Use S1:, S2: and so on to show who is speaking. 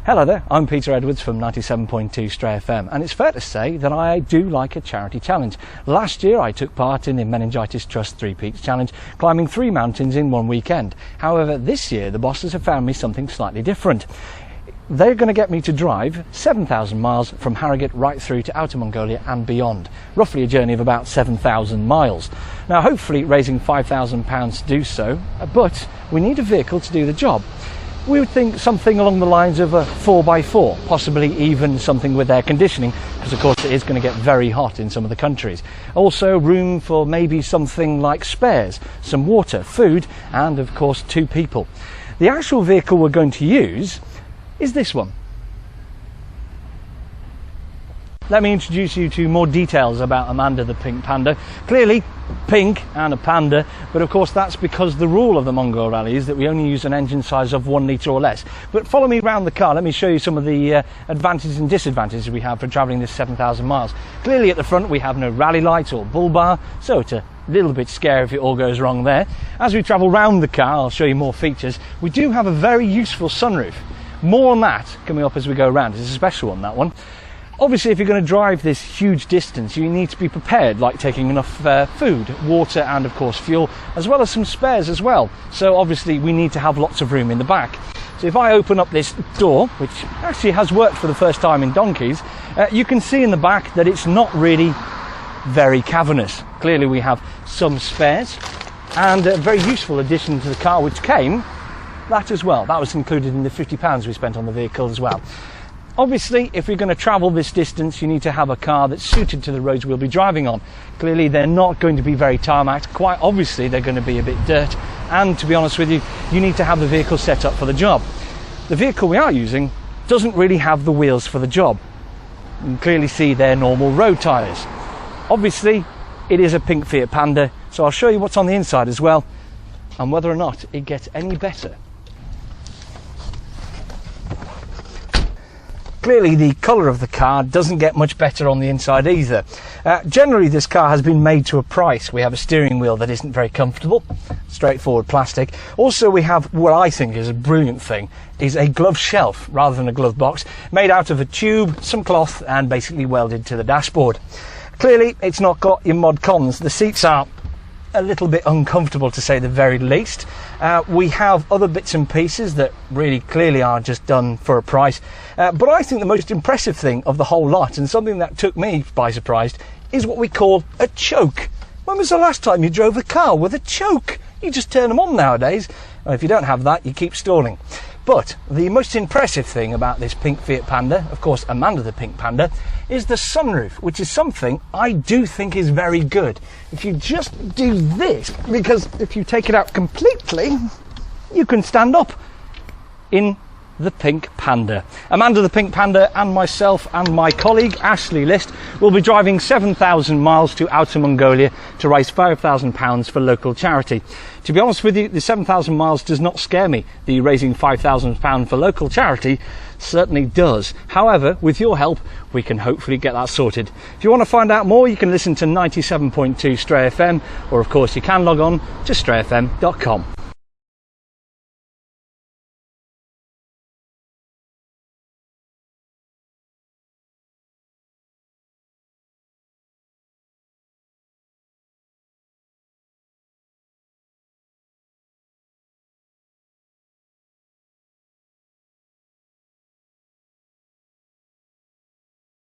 S1: Hello there, I'm Peter Edwards from 97.2 Stray FM, and it's fair to say that I do like a charity challenge. Last year I took part in the Meningitis Trust 3 Peaks Challenge, climbing 3 mountains in one weekend. However, this year the bosses have found me something slightly different. They're going to get me to drive 7,000 miles from Harrogate right through to Outer Mongolia and beyond, roughly a journey of about 7,000 miles. Now hopefully raising £5,000 to do so, but we need a vehicle to do the job. We would think something along the lines of a 4x4, possibly even something with air conditioning, because of course it is going to get very hot in some of the countries. Also room for maybe something like spares, some water, food, and of course 2 people. The actual vehicle we're going to use is this one. Let me introduce you to more details about Amanda the Pink Panda. Clearly pink and a panda, but of course that's because the rule of the Mongol Rally is that we only use an engine size of 1 litre or less. But follow me around the car, let me show you some of the advantages and disadvantages we have for travelling this 7,000 miles. Clearly at the front we have no rally lights or bull bar, so it's a little bit scary if it all goes wrong there. As we travel round the car, I'll show you more features. We do have a very useful sunroof. More on that coming up as we go around. It's a special one, that one. Obviously, if you're going to drive this huge distance, you need to be prepared, like taking enough food, water, and of course fuel, as well as some spares as well. So obviously we need to have lots of room in the back. So if I open up this door, which actually has worked for the first time in donkeys, you can see in the back that it's not really very cavernous. Clearly we have some spares, and a very useful addition to the car which came, that as well. That was included in the £50 we spent on the vehicle as well. Obviously, if you're going to travel this distance, you need to have a car that's suited to the roads we'll be driving on. Clearly, they're not going to be very tarmacked. Quite obviously, they're going to be a bit dirt. And to be honest with you, you need to have the vehicle set up for the job. The vehicle we are using doesn't really have the wheels for the job. You can clearly see they're normal road tyres. Obviously, it is a pink Fiat Panda, so I'll show you what's on the inside as well, and whether or not it gets any better. Clearly the colour of the car doesn't get much better on the inside either. Generally this car has been made to a price. We have a steering wheel that isn't very comfortable, straightforward plastic. Also we have what I think is a brilliant thing, is a glove shelf rather than a glove box, made out of a tube, some cloth and basically welded to the dashboard. Clearly it's not got your mod cons. The seats are a little bit uncomfortable to say the very least. We have other bits and pieces that really clearly are just done for a price, but I think the most impressive thing of the whole lot, and something that took me by surprise, is what we call a choke. When was the last time you drove a car with a choke? You just turn them on nowadays, and if you don't have that you keep stalling. But the most impressive thing about this pink Fiat Panda, of course Amanda the Pink Panda, is the sunroof, which is something I do think is very good. If you just do this, because if you take it out completely, you can stand up in the Pink Panda. Amanda the Pink Panda and myself and my colleague Ashley List will be driving 7,000 miles to Outer Mongolia to raise £5,000 for local charity. To be honest with you, the 7,000 miles does not scare me. The raising £5,000 for local charity certainly does. However, with your help, we can hopefully get that sorted. If you want to find out more, you can listen to 97.2 Stray FM, or of course you can log on to strayfm.com.